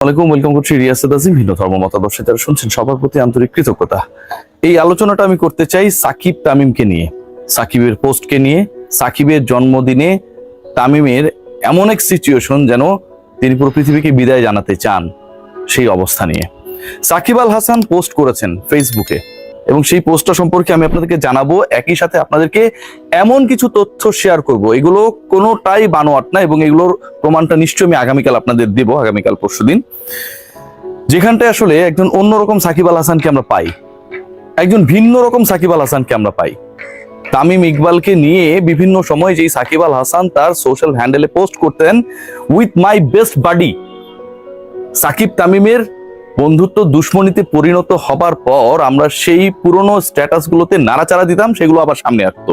Welcome করছি রিয়াসাত আজিম। ভিন্ন ধর্ম মতাদর্শে যারা শুনছেন সবার প্রতি আন্তরিক কৃতজ্ঞতা। এই আলোচনাটা আমি করতে চাই সাকিব তামিমকে নিয়ে, সাকিবের পোস্টকে নিয়ে, সাকিবের জন্মদিনে তামিমের এমন এক সিচুয়েশন যেন তিনি পুরো পৃথিবীকে বিদায় জানাতে চান, সেই অবস্থা নিয়ে সাকিব আল হাসান পোস্ট করেছেন ফেসবুকে এবং সেই পোস্টটা সম্পর্কে আমি আপনাদেরকে জানাবো। একই সাথে আপনাদেরকে এমন কিছু তথ্য শেয়ার করব, এগুলো কোনোটাই বানোয়াট না এবং এগুলোর প্রমাণটা নিশ্চয়ই আমি আগামীকাল আপনাদের দেব, আগামীকাল পরশুদিন, যেখানটায় আসলে একজন অন্যরকম সাকিব আল হাসানকে আমরা পাই, একজন ভিন্ন রকম সাকিব আল হাসানকে আমরা পাই। তামিম ইকবালকে নিয়ে বিভিন্ন সময় যেই সাকিব আল হাসান তার সোশ্যাল হ্যান্ডেলে পোস্ট করতেন উইথ মাই বেস্ট বাডি, সাকিব তামিমের বন্ধুত্ব দুশ্মনীতে পরিণত হবার পর আমরা সেই পুরনো স্ট্যাটাস গুলোতে নাড়াচাড়া দিতাম, সেগুলো আবার সামনে আসতো।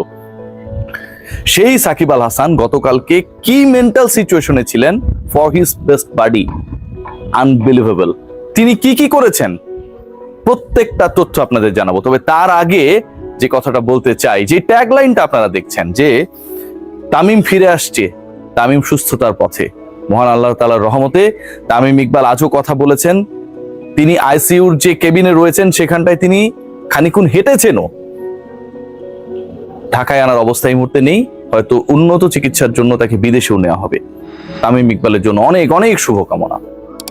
সেই সাকিব আল হাসান গতকালকে কি মেন্টাল সিচুয়েশনে ছিলেন ফর হিজ বেস্ট বাডি, আনবিলিভেবল। তিনি কি কি করেছেন প্রত্যেকটা তথ্য আপনাদের জানাবো। তবে তার আগে যে কথাটা বলতে চাই, যে ট্যাগলাইনটা আপনারা দেখছেন যে তামিম ফিরে আসছে, তামিম সুস্থতার পথে, মহান আল্লাহ তাআলার রহমতে তামিম ইকবাল আজও কথা বলেছেন। তিনি আইসিইউর যে কেবিনে রয়েছেন সেখানটায় তিনি খানিকক্ষণ হেঁটেছেনও। ঢাকায় আনার অবস্থা এই মুহূর্তে নেই, হয়তো উন্নত চিকিৎসার জন্য তাকে বিদেশেও নেওয়া হবে। তামিম ইকবালের জন্য অনেক অনেক শুভকামনা,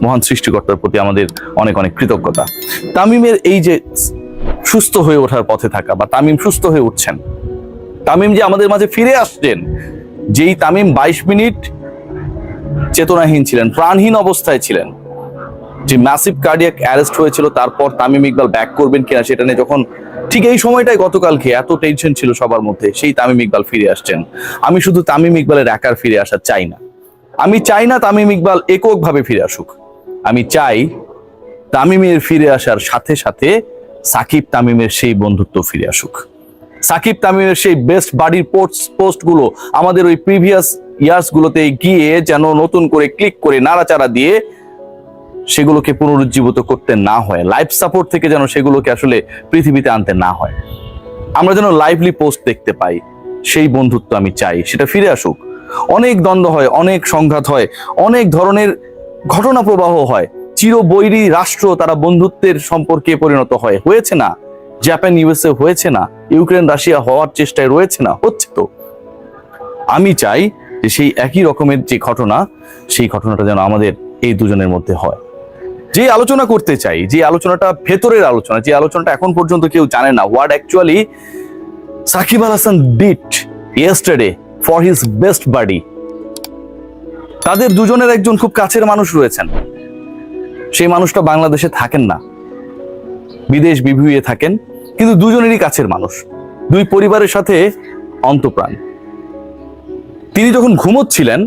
মহান সৃষ্টিকর্তার প্রতি আমাদের অনেক অনেক কৃতজ্ঞতা। তামিমের এই যে সুস্থ হয়ে ওঠার পথে থাকা, বা তামিম সুস্থ হয়ে উঠছেন, তামিম যে আমাদের মাঝে ফিরে আসছেন, যেই তামিম 22 মিনিট চেতনাহীন ছিলেন, প্রাণহীন অবস্থায় ছিলেন, যে ম্যাসিভ কার্ডিয়াক অ্যারেস্ট হয়েছিল, তারপর তামিম ইকবাল ব্যাক করবেন কিনা সেটা নিয়ে যখন ঠিক এই সময়টাই গতকালকে এত টেনশন ছিল সবার মধ্যে, সেই তামিম ইকবাল ফিরে আসছেন। আমি শুধু তামিম ইকবালের একার ফিরে আসা চাই না, আমি চাই না তামিম ইকবাল এককভাবে ফিরে আসুক, আমি চাই তামিমের ফিরে আসার সাথে সাথে সাকিব তামিমের সেই বন্ধুত্ব ফিরে আসুক। সাকিব তামিমের সেই বেস্ট বাডির পোস্ট গুলো আমাদের ওই প্রিভিয়াস ইয়ার্স গুলোতে গিয়ে যেন নতুন করে ক্লিক করে নাড়াচাড়া দিয়ে সেগুলোকে পুনরুজ্জীবিত করতে না হয়, লাইভ সাপোর্ট থেকে যেন সেগুলোকে আসলে পৃথিবীতে আনতে না হয়, আমরা যেন লাইভলি পোস্ট দেখতে পাই, সেই বন্ধুত্ব আমি চাই, সেটা ফিরে আসুক। অনেক দ্বন্দ্ব হয়, অনেক সংঘাত হয়, অনেক ধরনের ঘটনা প্রবাহ হয়, চিরবৈরী রাষ্ট্র তারা বন্ধুত্বের সম্পর্কে পরিণত হয়, হয়েছে না? জাপান ইউএসএ হয়েছে না? ইউক্রেন রাশিয়া হওয়ার চেষ্টায় রয়েছে না? হচ্ছে তো। আমি চাই যে সেই একই রকমের যে ঘটনা, সেই ঘটনাটা যেন আমাদের এই দুজনের মধ্যে হয়। যে আলোচনা করতে চাই, যে আলোচনাটা ভেতরের আলোচনা, যে আলোচনাটা এখন পর্যন্ত কেউ জানে না, what actually Shakib Al Hasan did yesterday for his best buddy. তাদের দুজনের একজন খুব কাছের মানুষ রয়েছেন, সেই মানুষটা বাংলাদেশে থাকেন না, বিদেশ বিভুঁইয়ে থাকেন, কিন্তু দুজনেরই কাছের মানুষ, দুই পরিবারের সাথে অন্তঃপ্রাণ। তিনি যখন ঘুমোচ্ছিলেন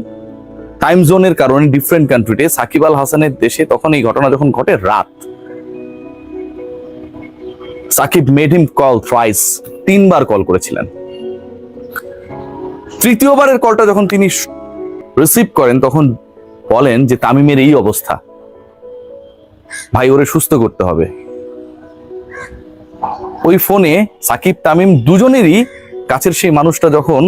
টাইম জোনের কারণে ডিফারেন্ট কান্ট্রিতে, সাকিব আল হাসানের দেশে তখন এই ঘটনা যখন ঘটে রাত, Shakib made him call thrice, 3 বার কল করেছিলেন। তৃতীয়বারের কলটা যখন তিনি রিসিভ করেন তখন বলেন যে তামিমের এই অবস্থা, ভাই ওরে সুস্থ করতে হবে। ওই ফোনে সাকিব তামিম দুজনেরই কাছের সেই মানুষটা যখন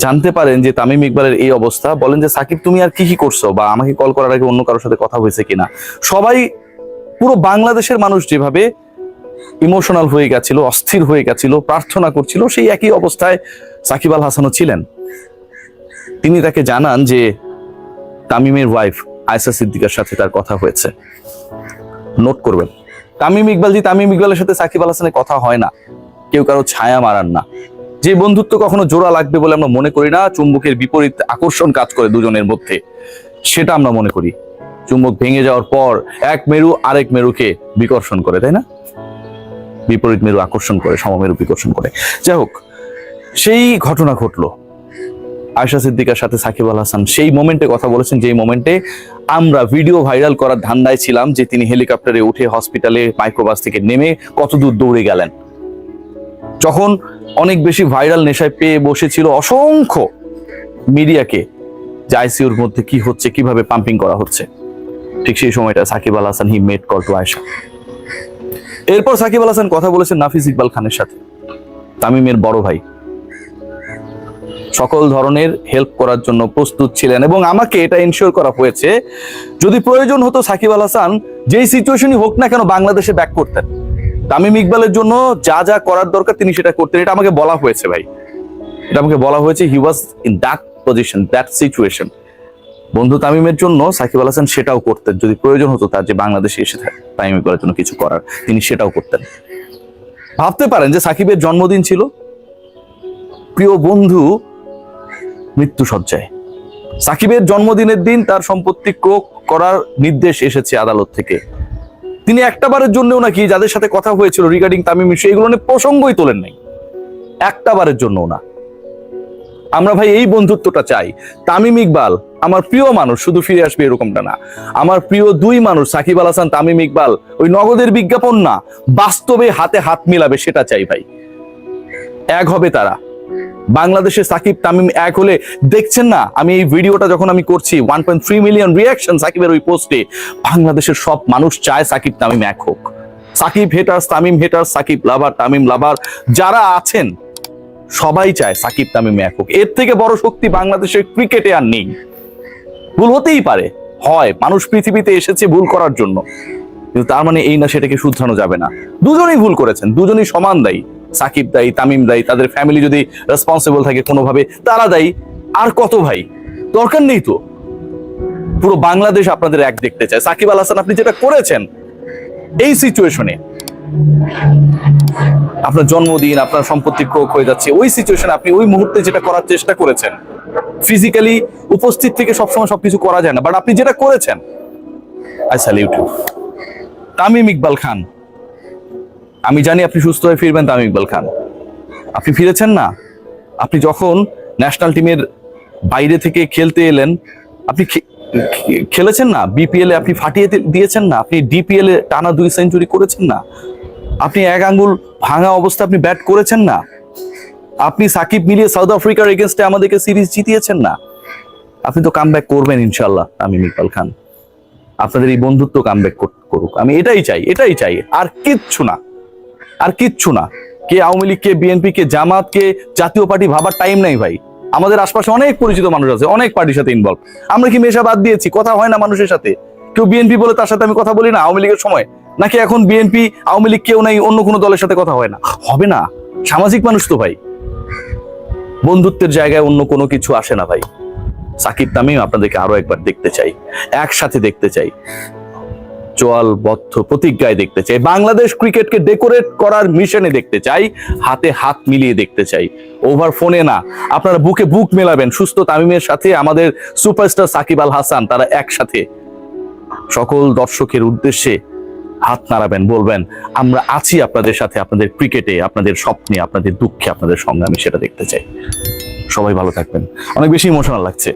জানতে পারেন যে তামিম ইকবালের এই অবস্থা, বলেন যে সাকিব তুমি আর কি কি করছো, বা আমাকে কল করার আগে অন্য কারোর সাথে কথা হয়েছে কিনা। সবাই, পুরো বাংলাদেশের মানুষ যেভাবে ইমোশনাল হয়ে গেছিল, অস্থির হয়ে গেছিল, প্রার্থনা করছিল, সেই একই অবস্থায় সাকিব আল হাসানও ছিলেন। তিনি তাকে জানান যে তামিমের ওয়াইফ আয়েশা সিদ্দিকার সাথে তার কথা হয়েছে। নোট করবেন, তামিম ইকবালের সাথে সাকিব আল হাসানের কথা হয় না, কেউ কারো ছায়া মারান না। যে বন্ধুত্ব কখনো জোড়া লাগবে বলে আমরা মনে করি না, চুম্বকের বিপরীত আকর্ষণ কাজ করে দুজনের মধ্যে, সেটা আমরা মনে করি। চুম্বক ভেঙে যাওয়ার পর এক মেরু আরেক মেরুকে বিকর্ষণ করে, তাই না? বিপরীত মেরু আকর্ষণ করে, সমমেরু বিকর্ষণ করে। যাই হোক, সেই ঘটনা ঘটলো। আয়েশা সিদ্দিকার সাথে সাকিব আল হাসান সেই মোমেন্টে কথা বলেছেন, যেই মোমেন্টে আমরা ভিডিও ভাইরাল করার ধান্দায় ছিলাম, যে তিনি হেলিকপ্টারে উঠে হসপিটালে মাইক্রোবাস থেকে নেমে কতদূর দৌড়ে গেলেন। যখন অনেক বেশি ভাইরাল নেশায় পেয়ে বসেছিল অসংখ্য মিডিয়াকে, যে আইসিইউর মধ্যে কি হচ্ছে, কিভাবে পাম্পিং করা হচ্ছে, ঠিক সেই সময়টা Shakib Al Hasan he made call to Ayesha. এরপর সাকিব আল হাসান কথা বলেছেন নাফিস ইকবাল খানের সাথে, তামিমের বড় ভাই। সকল ধরনের হেল্প করার জন্য প্রস্তুত ছিলেন এবং আমাকে এটা এনশিওর করা হয়েছে যদি প্রয়োজন হতো সাকিব আল হাসান যেই সিচুয়েশনই হোক না কেন বাংলাদেশে ব্যাক করতেন। তামিম ইকবালের জন্য যা যা করার দরকার তিনি সেটা করতেন। এটা আমাকে বলা হয়েছে ভাই, এটা আমাকে বলা হয়েছে। He was in that position, that situation. বন্ধু তামিমের জন্য সাকিব আল হাসান সেটাও করতেন। যদি প্রয়োজন হতো তার যে বাংলাদেশে এসে থাকে তামিম ইকবালের জন্য কিছু করার, তিনি সেটাও করতেন। ভাবতে পারেন যে সাকিবের জন্মদিন ছিল, প্রিয় বন্ধু মৃত্যু সজ্জায়। সাকিবের জন্মদিনের দিন তার সম্পত্তি ক্রয় করার নির্দেশ এসেছে আদালত থেকে। তিনি একটাবারের জন্যও নাকি যাদের সাথে কথা হয়েছিল রিগার্ডিং তামিম ইস্যু এগুলো নিয়ে প্রসঙ্গই তোলেন নাই, একটাবারের জন্যও না। আমরা ভাই এই বন্ধুত্বটা চাই। তামিম ইকবাল আমার প্রিয় মানুষ, শুধু ফিরে আসবে এরকমটা না। আমার প্রিয় দুই মানুষ সাকিব আল হাসান, তামিম ইকবাল ওই নগদের বিজ্ঞাপন না, বাস্তবে হাতে হাত মিলাবে সেটা চাই ভাই। এক হবে তারা। বাংলাদেশে সাকিব তামিম এক হলে, দেখছেন না আমি এই ভিডিওটা যখন আমি করছি 1.3 মিলিয়ন রিয়াকশন সাকিবের ওই পোস্টে। বাংলাদেশের সব মানুষ চায় সাকিব তামিম এক হোক। সাকিব হেটার্স, তামিম হেটার্স, সাকিব লাভার, তামিম লাভার যারা আছেন সবাই চায় সাকিব তামিম এক হোক। এর থেকে বড় শক্তি বাংলাদেশের ক্রিকেটে আর নেই। ভুল হতেই পারে, হয়, মানুষ পৃথিবীতে এসেছে ভুল করার জন্য, কিন্তু তার মানে এই না সেটাকে শুধরানো যাবে না। দুজনেই ভুল করেছেন, দুজনেই সমান দায়ী। সাকিব দায়ী, তামিম দায়ী, তাদের ফ্যামিলি যদি রেসপন্সিবল থাকে কোনোভাবে তারা দায়ী। আর কত ভাই, দরকার নেই তো। পুরো বাংলাদেশ আপনাদের এক দেখতে চায়। সাকিব আল হাসান আপনি যেটা করেছেন এই সিচুয়েশনে, আপনার জন্মদিন, আপনার সম্পত্তি ক্রয় হয়ে যাচ্ছে, ওই সিচুয়েশনে আপনি ওই মুহূর্তে যেটা করার চেষ্টা করেছেন, ফিজিক্যালি উপস্থিত থেকে সবসময় সবকিছু করা যায় না, বাট আপনি যেটা করেছেন I salute you. Tamim Iqbal Khan, আমি জানি আপনি সুস্থ হয়ে ফিরবেন। তামিম ইকবাল খান, আপনি ফিরেছেন না। আপনি যখন ন্যাশনাল টিমের বাইরে থেকে খেলতে এলেন, আপনি খেলেছেন না। বিপিএল এ আপনি ফাটিয়ে দিয়েছেন না। আপনি ডিপিএল এ টানা 2 সেঞ্চুরি করেছেন না। আপনি এক আঙ্গুল ভাঙা অবস্থা আপনি ব্যাট করেছেন না। আপনি সাকিব মিলিয়ে সাউথ আফ্রিকার এগেনস্টে আমাদেরকে সিরিজ জিতিয়েছেন না। আপনি তো কামব্যাক করবেন ইনশাল্লাহ। তামিম ইকবাল খান, আপনাদের এই বন্ধুত্ব কামব্যাক করুক। আমি এটাই চাই, এটাই চাই, আর কিচ্ছু না, আর কিচ্ছু না। কে আওয়ামী লীগ, কে বিএনপি, কে জামাত, কে জাতীয় পার্টি ভাবার টাইম নাই ভাই। আমাদের আশপাশে অনেক পরিচিত মানুষ আছে, অনেক পার্টির সাথে ইনভলভ। আমরা কি মেশা বাদ দিয়েছি? কথা হয় না মানুষের সাথে। কেউ বিএনপি বলে তার সাথে আমি কথা বলি না আওয়ামী লীগের সময়, নাকি এখন বিএনপি আওয়ামী লীগ কেউ নাই অন্য কোনো দলের সাথে কথা হয় না? হবে না, সামাজিক মানুষ তো ভাই। বন্ধুত্বের জায়গায় অন্য কোনো কিছু আসে না ভাই। সাকিব তামিম আপনাদেরকে আরো একবার দেখতে চাই, একসাথে দেখতে চাই, চোয়ালবদ্ধ প্রতিজ্ঞায় দেখতে চাই, বাংলাদেশ ক্রিকেটকে ডেকোরেট করার মিশনে দেখতে চাই, হাতে হাত মিলিয়ে দেখতে চাই। ওভার ফোনে না, আপনারা বুকে বুক মেলাবেন সুস্থ তামিমের সাথে আমাদের সুপারস্টার সাকিব আল হাসান। তারা একসাথে সকল দর্শকের উদ্দেশ্যে হাত নাড়াবেন, বলবেন আমরা আছি আপনাদের সাথে, আপনাদের ক্রিকেটে, আপনাদের স্বপ্নে, আপনাদের দুঃখে, আপনাদের সংগ্রামে। সেটা দেখতে চাই। সবাই ভালো থাকবেন। অনেক বেশি ইমোশনাল লাগছে।